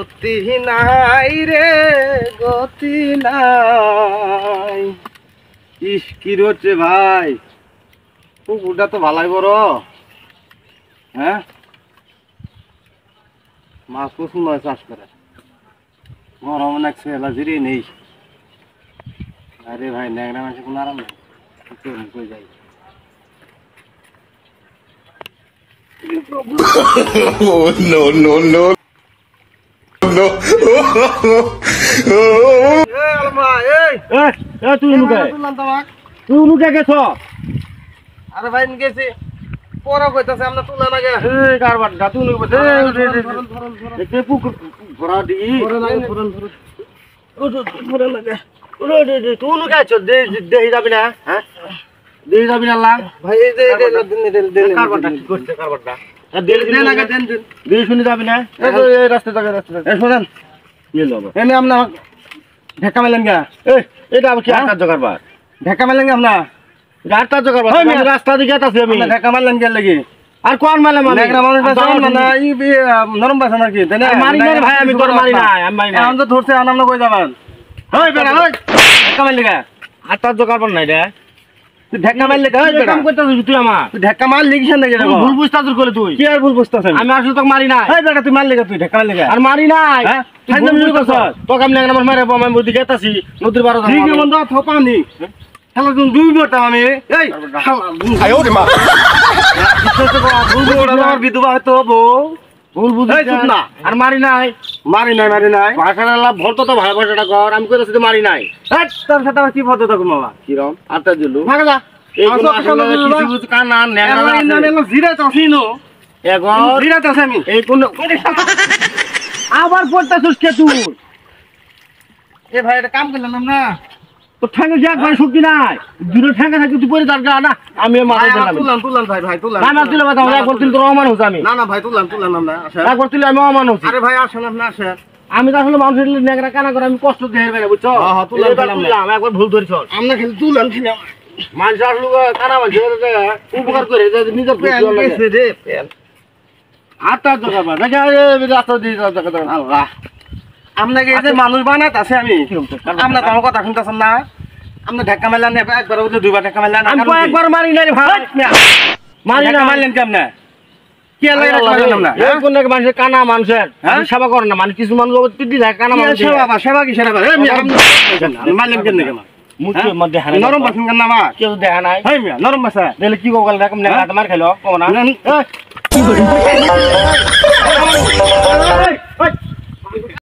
গতি নাই রে গতি নাই। ইস কি রোছে ভাই, পুকুরটা তো ভালাই বড়। হ্যাঁ মাছ প্রচুর মাছ চাষ করে, গরম লাগছে এলাজিরই নেই। আরে ভাই ন্যাংরা মাছে কোনো আরাম নেই, কই যাই। No, no, no, no. আরে ভাই গেছি পরে কইতাছে আমরা তুলা না গে কারবার গাতু লই বসে দেখে পুকুর ভরা দি ভরা লাগে ভরা ভরা লাগে তুই লুকা ছ দেই যাবি না। হ্যাঁ দেই যাবি না লা ভাই এই দে দে কারবারটা কি করতে কারবারটা দেই দেন আগে দেন দেই শুনি যাবি না। এই রাস্তা এই শুনেন কি লব এনে আমরা ঢাকা মেলেন গা। এটা আবার কি আকার জগারবার ঢাকা মেলেন গা আমরা গাড়টা জগারবার আমি রাস্তা দিকে আছি আমি ঢাকা মেলেন গেল লাগি আর কোন মেলে মানে নেগরা মানুষ আছে মানে এই নরম বাসা নাকি দেনা মারি না ভাই আমি তোর মারি না আমি মারি না আমি তো ধরছে আমরা কই যাবেন। ওই বেটা ওই ঢাকা মেলে গা আটা জগারবার নাই রে তুই ঢাকা মারলে কই কাম করতেছিস তুই আমার তুই ঢাকা মার লিখিস না রে ভুল বুঝতাছিস করে তুই কি আর ভুল বুঝতাছিস আমি আসলে তোকে মারি নাই। এই বেটা তুই মারলে তুই ঢাকা মারলে আর মারি নাই তুই ভুল করছস তোকে আমি নেগরা মারে আমি মুদি গেতাছি নদীর বারো ঠিক বন্ধ থপানি শালা তুই দুই বটা আমি এই আয়ো রে মা ভুল বড় আমার বিধবা হয়তো বউ ভুল বুঝছিস না আর মারি নাই ভাষাটা ভর্ত তো ভালো ভাষাটা কর আমি কইতাছি তো মারি নাই। তোর সাথে কি ভর্ত থাকো মামা কিরম আটটা দিলু ভাগা যা এইগুলো আসলে কিছু কানা নেগরা আছে জিরা চাছিনো এখন জিরা চাছ আমি এই কোন আবার পড়তাছস কে তুই এ ভাই এটা কাম করলাম না তো ঠ্যাঙ্গে যাক ভাই শক্তি নাই দূরে ঠ্যাঙ্গে থাকি তুই পরে দরকার না আমি মাথা দিলাম তুলান ভাই তুলান না মার দিলে কথা একবার তুই তো অমান হস আমি না ভাই তুলান আমরা আসেন একবার তুই আমি অমান হস। আরে ভাই আসেন আপনি আসেন আমি তো আসলে মানুষের নেগরা কানা করে আমি কষ্ট দেই না বুঝছো। হ্যাঁ তুলাম একবার ভুল ধরিছ আমরা খালি তুলান খালি মানুষ আসলে কানা মানুষ উপকার করে নিজের পেছে রে পেন আটা জগাবা দেখা রাস্তা দিয়ে জায়গা আল্লাহ আপনাকে এই যে মানুষ বানাত আছে আমি আপনার তো আমার কথা শুনতেছেন না। আপনি ঢাকা মারলেন একবার দুইবার ঢাকা মারলেন আমি একবার মারি নাই ভাই মারি না মারলেন কেমন কি লাগে না এই কোন এক মানুষের কানা মানুষের সেবা করে না মানে কিছু মানুষ তিদি যায় কানা মানুষ সেবা কি সেবা আমি মারলেন কেন কেন মুখের মধ্যে হানা নরম বাসন কেন না কেউ দেখা নাই হাই মিয়া নরম বাসা দিলে কি গোগাল রাখম না মার খাইলো কোনা কি করে